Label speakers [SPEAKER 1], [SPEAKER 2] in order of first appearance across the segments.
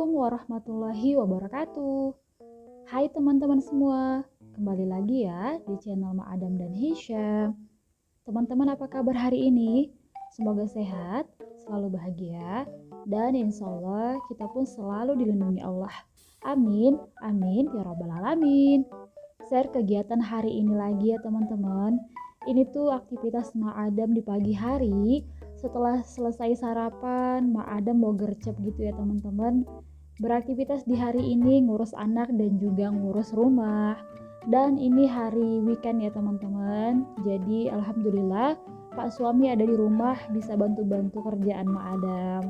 [SPEAKER 1] Assalamualaikum warahmatullahi wabarakatuh. Hai teman-teman semua, kembali lagi ya di channel Ma Adam dan Hisham. Teman-teman apa kabar hari ini? Semoga sehat, selalu bahagia, dan insya Allah kita pun selalu dilindungi Allah. Amin, amin ya rabbal alamin. Share kegiatan hari ini lagi ya teman-teman. Ini tuh aktivitas Ma Adam di pagi hari. Setelah selesai sarapan, Ma Adam mau gercep gitu ya teman-teman. Beraktivitas di hari ini ngurus anak dan juga ngurus rumah. Dan ini hari weekend ya teman-teman. Jadi alhamdulillah Pak suami ada di rumah bisa bantu-bantu kerjaan Ma Adam.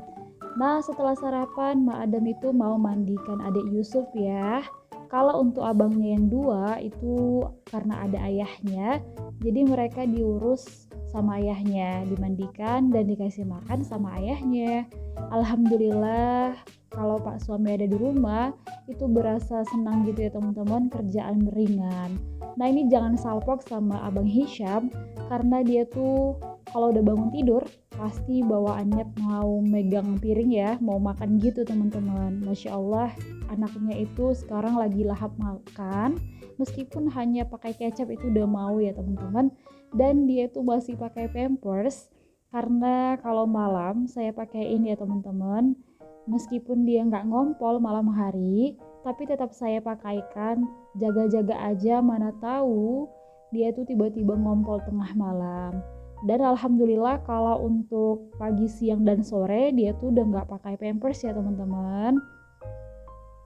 [SPEAKER 1] Nah setelah sarapan Ma Adam itu mau mandikan adik Yusuf ya. Kalau untuk abangnya yang dua itu karena ada ayahnya, jadi mereka diurus sama ayahnya, dimandikan dan dikasih makan sama ayahnya. Alhamdulillah kalau Pak suami ada di rumah itu berasa senang gitu ya teman-teman, kerjaan ringan. Nah ini jangan salpok sama Abang Hisham karena dia tuh kalau udah bangun tidur pasti bawaannya mau megang piring ya, mau makan gitu teman-teman. Masya Allah anaknya itu sekarang lagi lahap makan meskipun hanya pakai kecap itu udah mau ya teman-teman. Dan dia tuh masih pakai pampers karena kalau malam saya pakaiin ya teman-teman, meskipun dia nggak ngompol malam hari tapi tetap saya pakaikan, jaga-jaga aja mana tahu dia tuh tiba-tiba ngompol tengah malam. Dan alhamdulillah kalau untuk pagi, siang, dan sore dia tuh udah nggak pakai pampers ya teman-teman.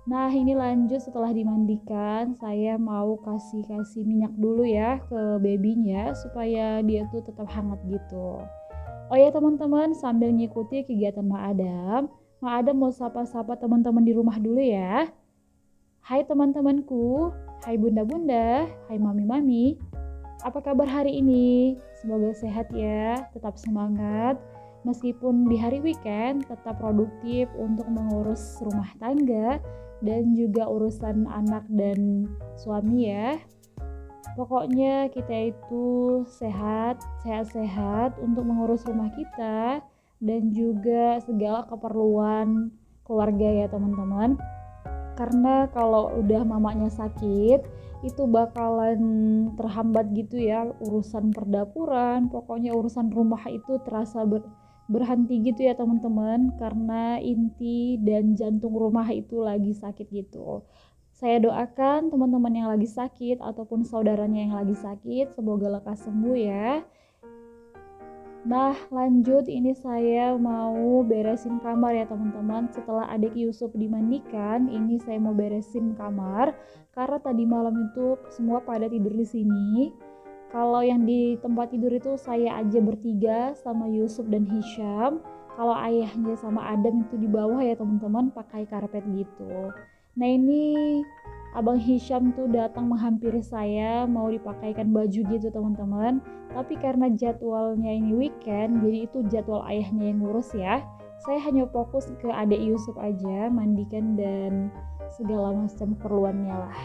[SPEAKER 1] Nah ini lanjut setelah dimandikan, saya mau kasih minyak dulu ya ke babynya supaya dia tuh tetap hangat gitu. Oh ya teman-teman, sambil ngikuti kegiatan Ma Adam mau sapa-sapa teman-teman di rumah dulu ya. Hai teman-temanku, hai bunda-bunda, hai mami-mami. Apa kabar hari ini? Semoga sehat ya, tetap semangat. Meskipun di hari weekend, tetap produktif untuk mengurus rumah tangga dan juga urusan anak dan suami ya. Pokoknya kita itu sehat-sehat untuk mengurus rumah kita dan juga segala keperluan keluarga ya teman-teman. Karena kalau udah mamanya sakit itu bakalan terhambat gitu ya urusan perdapuran, pokoknya urusan rumah itu terasa berhenti gitu ya teman-teman, karena inti dan jantung rumah itu lagi sakit gitu. Saya doakan teman-teman yang lagi sakit ataupun saudaranya yang lagi sakit semoga lekas sembuh ya. Nah lanjut, ini saya mau beresin kamar ya teman-teman. Setelah adik Yusuf dimandikan, ini saya mau beresin kamar karena tadi malam itu semua pada tidur di sini. Kalau yang di tempat tidur itu saya aja bertiga sama Yusuf dan Hisham. Kalau ayahnya sama Adam itu di bawah ya teman-teman, pakai karpet gitu. Nah ini Abang Hisham tuh datang menghampiri saya mau dipakaikan baju gitu teman-teman. Tapi karena jadwalnya ini weekend, jadi itu jadwal ayahnya yang ngurus ya. Saya hanya fokus ke adik Yusuf aja, mandikan dan segala macam keperluannya lah.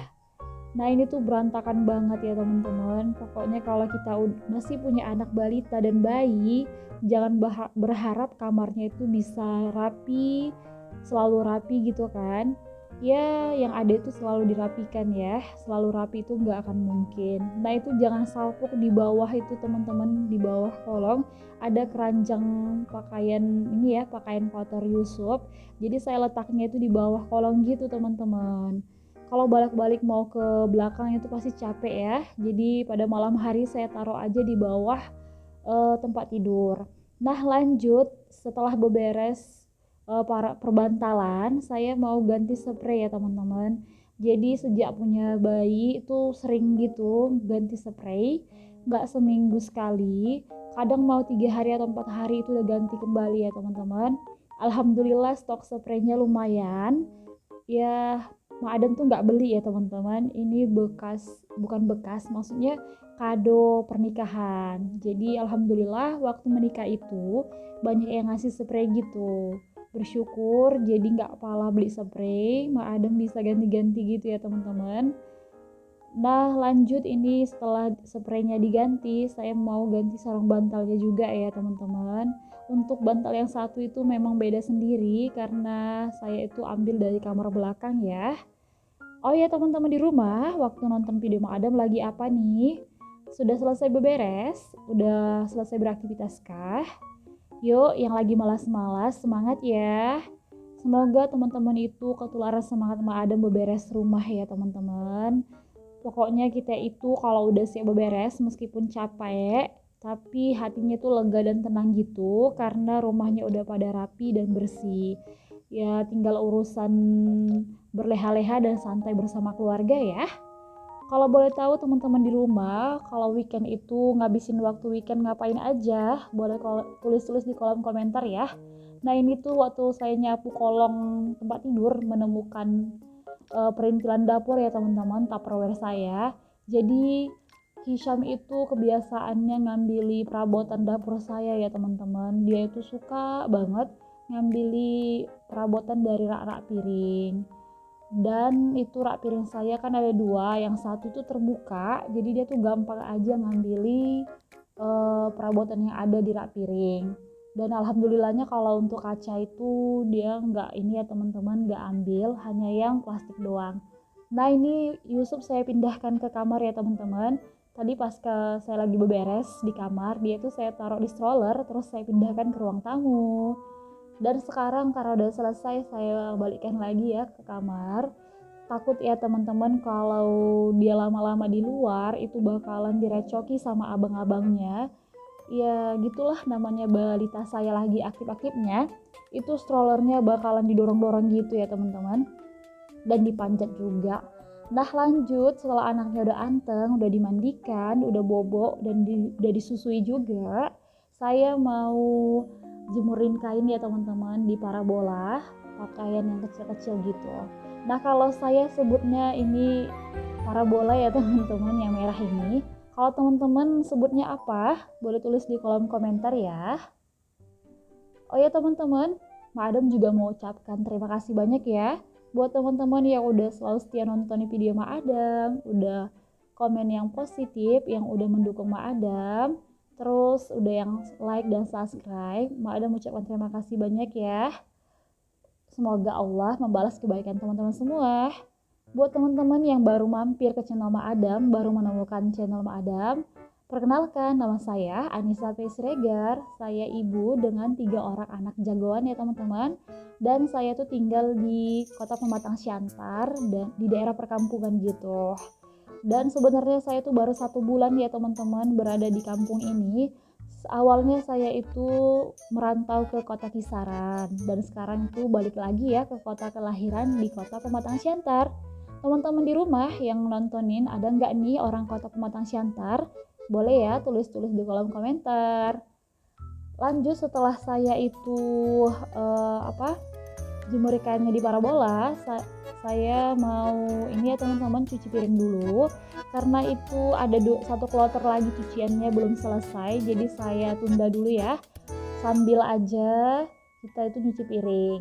[SPEAKER 1] Nah ini tuh berantakan banget ya teman-teman. Pokoknya kalau kita masih punya anak balita dan bayi, jangan berharap kamarnya itu bisa rapi, selalu rapi gitu kan. Ya yang ada itu selalu dirapikan ya, selalu rapi itu nggak akan mungkin. Nah itu jangan salpuk di bawah itu teman-teman, di bawah kolong ada keranjang pakaian ini ya, pakaian kotor Yusuf. Jadi saya letaknya itu di bawah kolong gitu teman-teman. Kalau balik-balik mau ke belakang itu pasti capek ya. Jadi pada malam hari saya taruh aja di bawah tempat tidur. Nah lanjut, setelah beberes para perbantalan, saya mau ganti spray ya teman-teman. Jadi sejak punya bayi itu sering gitu ganti spray, nggak seminggu sekali. Kadang mau 3 hari atau 4 hari itu udah ganti kembali ya teman-teman. Alhamdulillah stok spraynya lumayan. Ya Ma Adam tuh nggak beli ya teman-teman, ini bukan bekas, maksudnya kado pernikahan. Jadi alhamdulillah waktu menikah itu banyak yang ngasih spray gitu, bersyukur jadi nggak pala beli spray, Ma Adam bisa ganti-ganti gitu ya teman-teman. Nah lanjut, ini setelah spraynya diganti saya mau ganti sarung bantalnya juga ya teman-teman. Untuk bantal yang satu itu memang beda sendiri karena saya itu ambil dari kamar belakang ya. Oh ya teman-teman di rumah, waktu nonton video Mak Adam lagi apa nih? Sudah selesai beberes? Udah selesai beraktivitas kah? Yuk yang lagi malas-malas semangat ya. Semoga teman-teman itu ketularan semangat Mak Adam beberes rumah ya teman-teman. Pokoknya kita itu kalau udah siap beberes meskipun capek, tapi hatinya tuh lega dan tenang gitu karena rumahnya udah pada rapi dan bersih. Ya tinggal urusan berleha-leha dan santai bersama keluarga ya. Kalau boleh tahu teman-teman di rumah, kalau weekend itu ngabisin waktu weekend ngapain aja? Boleh tulis-tulis di kolom komentar ya. Nah ini tuh waktu saya nyapu kolong tempat tidur menemukan perintilan dapur ya teman-teman, Tupperware saya. Jadi Hisham itu kebiasaannya ngambil perabotan dapur saya ya teman-teman. Dia itu suka banget ngambil perabotan dari rak-rak piring. Dan itu rak piring saya kan ada dua, yang satu tuh terbuka, jadi dia tuh gampang aja ngambil perabotan yang ada di rak piring. Dan alhamdulillahnya kalau untuk kaca itu dia nggak ini ya teman-teman, nggak ambil, hanya yang plastik doang. Nah ini Yusuf saya pindahkan ke kamar ya teman-teman. Tadi pas saya lagi beberes di kamar, dia tuh saya taruh di stroller, terus saya pindahkan ke ruang tamu. Dan sekarang karena udah selesai saya balikkan lagi ya ke kamar. Takut ya teman-teman kalau dia lama-lama di luar itu bakalan direcoki sama abang-abangnya. Ya gitulah namanya balita saya lagi aktif-aktifnya. Itu strollernya bakalan didorong-dorong gitu ya teman-teman. Dan dipanjat juga. Nah lanjut, setelah anaknya udah anteng, udah dimandikan, udah bobok dan udah disusui juga, saya mau jemurin kain ya teman-teman di parabola, pakaian yang kecil-kecil gitu. Nah kalau saya sebutnya ini parabola ya teman-teman yang merah ini. Kalau teman-teman sebutnya apa? Boleh tulis di kolom komentar ya. Oh ya teman-teman, Mak Adam juga mau ucapkan terima kasih banyak ya buat teman-teman yang udah selalu setia nonton video Mak Adam, udah komen yang positif, yang udah mendukung Mak Adam, terus udah yang like dan subscribe. Mak Adam ucapkan terima kasih banyak ya. Semoga Allah membalas kebaikan teman-teman semua. Buat teman-teman yang baru mampir ke channel Mak Adam, baru menemukan channel Mak Adam, perkenalkan nama saya Anissa Siregar. Saya ibu dengan 3 orang anak jagoan ya teman-teman. Dan saya tuh tinggal di Kota Pematang Siantar dan di daerah perkampungan gitu. Dan sebenarnya saya tuh baru 1 bulan ya teman-teman berada di kampung ini. Awalnya saya itu merantau ke kota Kisaran dan sekarang tuh balik lagi ya ke kota kelahiran di Kota Pematang Siantar. Teman-teman di rumah yang nontonin ada nggak nih orang Kota Pematang Siantar? Boleh ya tulis-tulis di kolom komentar. Lanjut setelah saya itu jemur ikannya di parabola, saya mau ini ya teman-teman cuci piring dulu karena itu ada satu kloter lagi cuciannya belum selesai, jadi saya tunda dulu ya sambil aja kita itu nyuci piring.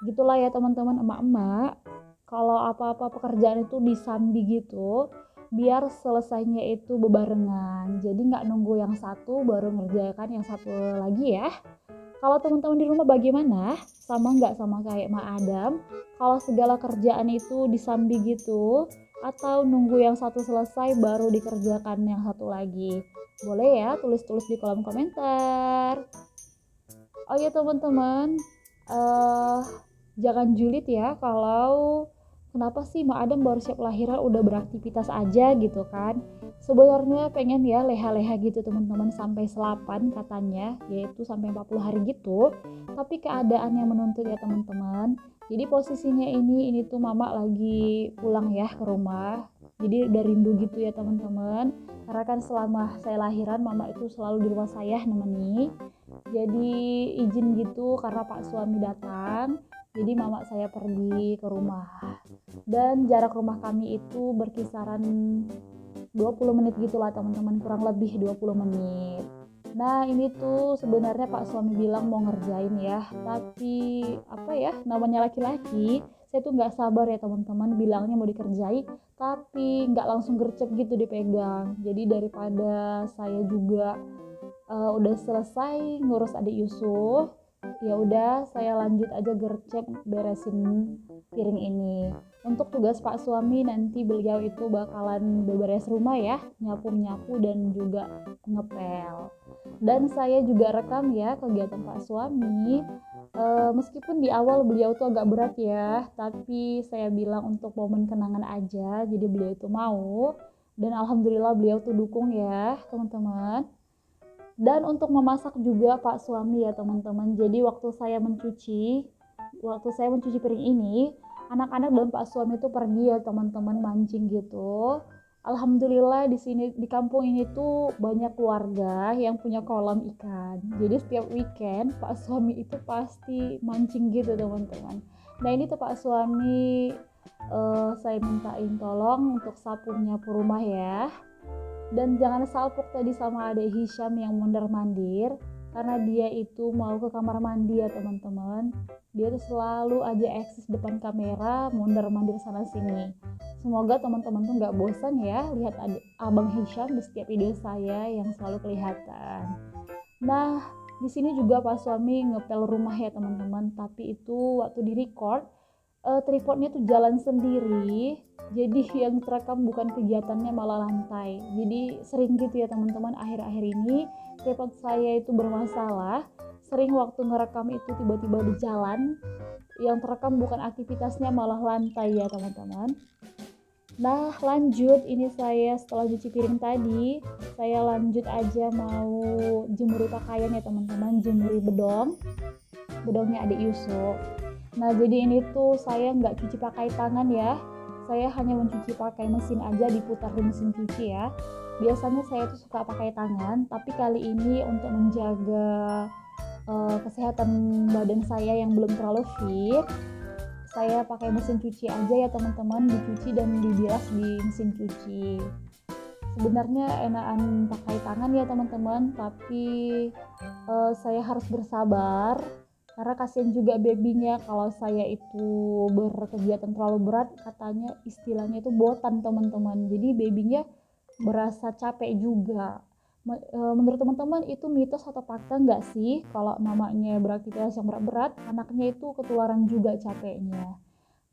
[SPEAKER 1] Gitulah ya teman-teman, emak-emak kalau apa-apa pekerjaan itu disambi gitu biar selesainya itu bebarengan, jadi nggak nunggu yang satu baru ngerjakan yang satu lagi ya. Kalau teman-teman di rumah bagaimana? Sama nggak sama kayak Mak Adam? Kalau segala kerjaan itu disambi gitu, atau nunggu yang satu selesai baru dikerjakan yang satu lagi? Boleh ya tulis-tulis di kolom komentar. Oh ya teman-teman, jangan julid ya kalau kenapa sih Mak Adam baru siap lahiran udah beraktivitas aja gitu kan. Sebenarnya pengen ya leha-leha gitu teman-teman sampai 8 katanya, yaitu sampai 40 hari gitu. Tapi keadaan yang menuntut ya teman-teman. Jadi posisinya ini tuh mama lagi pulang ya ke rumah. Jadi udah rindu gitu ya teman-teman. Karena kan selama saya lahiran mama itu selalu di rumah saya nemeni. Jadi izin gitu karena Pak suami datang. Jadi mama saya pergi ke rumah. Dan jarak rumah kami itu berkisaran 20 menit gitulah teman-teman, kurang lebih 20 menit. Nah ini tuh sebenarnya Pak suami bilang mau ngerjain ya, tapi apa ya namanya laki-laki, saya tuh nggak sabar ya teman-teman, bilangnya mau dikerjain tapi nggak langsung gercep gitu dipegang. Jadi daripada saya juga udah selesai ngurus adik Yusuf, ya udah saya lanjut aja gercep beresin piring ini. Untuk tugas Pak suami nanti beliau itu bakalan beberes rumah ya, nyapu-nyapu dan juga ngepel. Dan saya juga rekam ya kegiatan Pak suami. Meskipun di awal beliau tuh agak berat ya, tapi saya bilang untuk momen kenangan aja, jadi beliau itu mau. Dan alhamdulillah beliau tuh dukung ya teman-teman. Dan untuk memasak juga Pak suami ya teman-teman. Jadi waktu saya mencuci piring ini, anak-anak dan Pak suami itu pergi ya teman-teman mancing gitu. Alhamdulillah di sini di kampung ini tuh banyak keluarga yang punya kolam ikan. Jadi setiap weekend Pak suami itu pasti mancing gitu teman-teman. Nah ini tuh Pak suami, saya mintain tolong untuk sapu nyapu rumah ya. Dan jangan salpok tadi sama adek Hisham yang mondar-mandir, karena dia itu mau ke kamar mandi ya teman-teman. Dia tuh selalu aja eksis depan kamera, mondar-mandir sana sini. Semoga teman-teman tuh nggak bosan ya lihat abang Hisham di setiap video saya yang selalu kelihatan. Nah, di sini juga Pak suami ngepel rumah ya teman-teman, tapi itu waktu di record tripodnya tuh jalan sendiri, jadi yang terekam bukan kegiatannya malah lantai. Jadi sering gitu ya teman-teman, akhir-akhir ini tripod saya itu bermasalah. Sering waktu ngerekam itu tiba-tiba di jalan, yang terekam bukan aktivitasnya malah lantai ya teman-teman. Nah lanjut, ini saya setelah cuci piring tadi, saya lanjut aja mau jemuri pakaian ya teman-teman, jemuri bedongnya adik Yusuf. Nah jadi ini tuh saya nggak cuci pakai tangan ya, saya hanya mencuci pakai mesin aja, diputar di mesin cuci ya. Biasanya saya tuh suka pakai tangan, tapi kali ini untuk menjaga kesehatan badan saya yang belum terlalu fit, saya pakai mesin cuci aja ya teman-teman, dicuci dan dibilas di mesin cuci. Sebenarnya enakan pakai tangan ya teman-teman, tapi saya harus bersabar karena kasihan juga babynya kalau saya itu berkegiatan terlalu berat, katanya istilahnya itu botan teman-teman, jadi babynya berasa capek juga. Menurut teman-teman itu mitos atau fakta nggak sih kalau mamanya beraktivitas yang berat-berat, anaknya itu ketularan juga capeknya.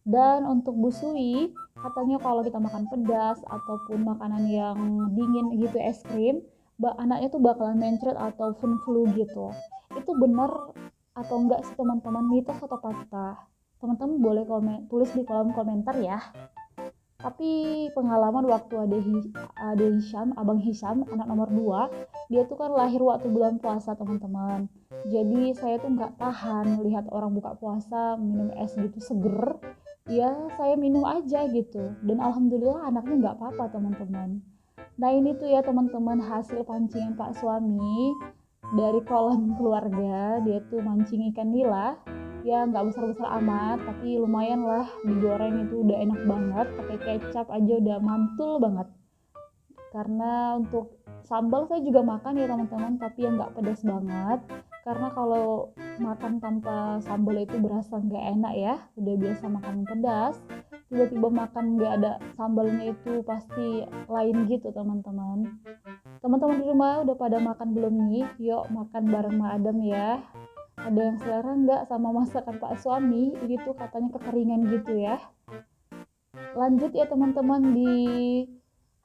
[SPEAKER 1] Dan untuk busui, katanya kalau kita makan pedas ataupun makanan yang dingin gitu, es krim, anaknya tuh bakalan mencret atau flu gitu. Itu benar atau enggak sih teman-teman, mitos atau fakta? Teman-teman boleh tulis di kolom komentar ya. Tapi pengalaman waktu ada Hisham, abang Hisham, anak nomor 2, dia tuh kan lahir waktu bulan puasa teman-teman. Jadi saya tuh nggak tahan lihat orang buka puasa minum es gitu seger. Ya saya minum aja gitu. Dan alhamdulillah anaknya nggak apa-apa teman-teman. Nah ini tuh ya teman-teman hasil pancingan Pak suami dari kolam keluarga. Dia tuh mancing ikan nila, ya nggak besar-besar amat, tapi lumayan lah, digoreng itu udah enak banget, pakai kecap aja udah mantul banget. Karena untuk sambal saya juga makan ya teman-teman, tapi yang nggak pedas banget, karena kalau makan tanpa sambal itu berasa nggak enak ya, udah biasa makan pedas, tiba-tiba makan nggak ada sambalnya itu pasti lain gitu teman-teman. Teman-teman di rumah udah pada makan belum nih? Yuk makan bareng Ma Adam ya. Ada yang selera nggak sama masakan Pak suami? Ini tuh katanya kekeringan gitu ya. Lanjut ya teman-teman, di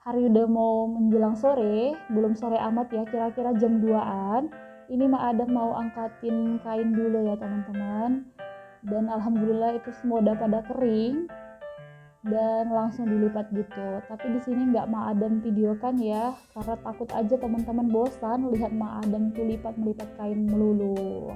[SPEAKER 1] hari udah mau menjelang sore, belum sore amat ya, kira-kira jam 2-an. Ini Ma Adam mau angkatin kain dulu ya teman-teman. Dan alhamdulillah itu semua udah pada kering dan langsung dilipat gitu. Tapi di sini nggak Ma Adam videokan ya, karena takut aja teman-teman bosan lihat Ma Adam tuh melipat kain melulu.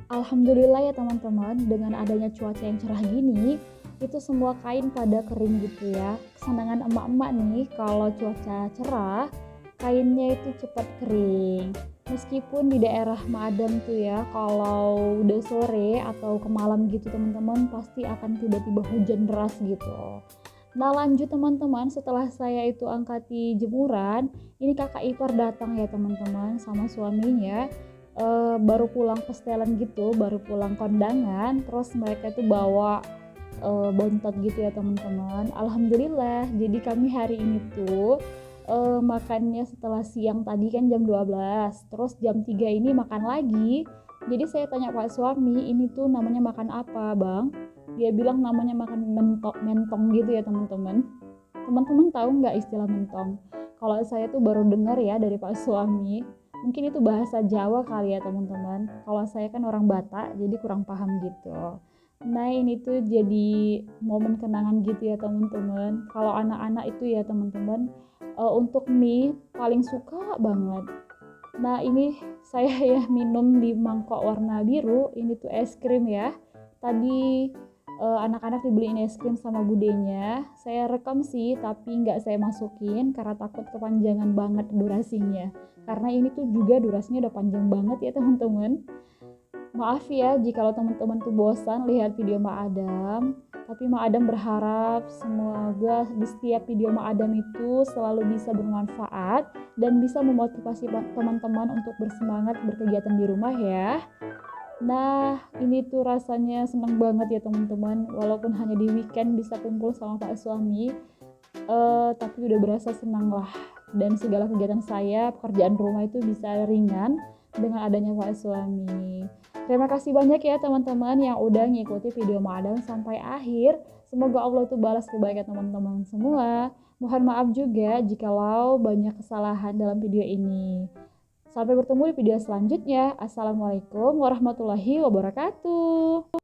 [SPEAKER 1] Alhamdulillah ya teman-teman, dengan adanya cuaca yang cerah gini, itu semua kain pada kering gitu ya. Kesenangan emak-emak nih kalau cuaca cerah, kainnya itu cepat kering. Meskipun di daerah Madam tuh ya, kalau udah sore atau ke malam gitu teman-teman, pasti akan tiba-tiba hujan deras gitu. Nah lanjut teman-teman, setelah saya itu angkati jemuran, ini kakak ipar datang ya teman-teman sama suaminya. Baru pulang pesetelan gitu, baru pulang kondangan, terus mereka tuh bawa bontot gitu ya teman-teman. Alhamdulillah, jadi kami hari ini tuh makannya setelah siang tadi kan jam 12, terus jam 3 ini makan lagi. Jadi saya tanya Pak suami, ini tuh namanya makan apa bang? Dia bilang namanya makan mentong gitu ya teman-teman. Teman-teman tahu nggak istilah mentong? Kalau saya tuh baru dengar ya dari Pak suami. Mungkin itu bahasa Jawa kali ya teman-teman. Kalau saya kan orang Batak, jadi kurang paham gitu. Nah ini tuh jadi momen kenangan gitu ya teman-teman. Kalau anak-anak itu ya teman-teman, untuk mie paling suka banget. Nah ini saya ya minum di mangkok warna biru. Ini tuh es krim ya. Tadi anak-anak dibeliin es krim sama budenya. Saya rekam sih, tapi nggak saya masukin karena takut kepanjangan banget durasinya. Karena ini tuh juga durasinya udah panjang banget ya teman-teman. Maaf ya jika teman-teman tuh bosan lihat video Mak Adam, tapi Mak Adam berharap semoga di setiap video Mak Adam itu selalu bisa bermanfaat dan bisa memotivasi teman-teman untuk bersemangat berkegiatan di rumah ya. Nah, ini tuh rasanya senang banget ya teman-teman, walaupun hanya di weekend bisa kumpul sama Pak suami, tapi udah berasa senang lah. Dan segala kegiatan saya, pekerjaan rumah itu bisa ringan dengan adanya Pak suami. Terima kasih banyak ya teman-teman yang udah ngikuti video Madam sampai akhir. Semoga Allah itu balas kebaikan teman-teman semua. Mohon maaf juga jikalau banyak kesalahan dalam video ini. Sampai bertemu di video selanjutnya. Assalamualaikum warahmatullahi wabarakatuh.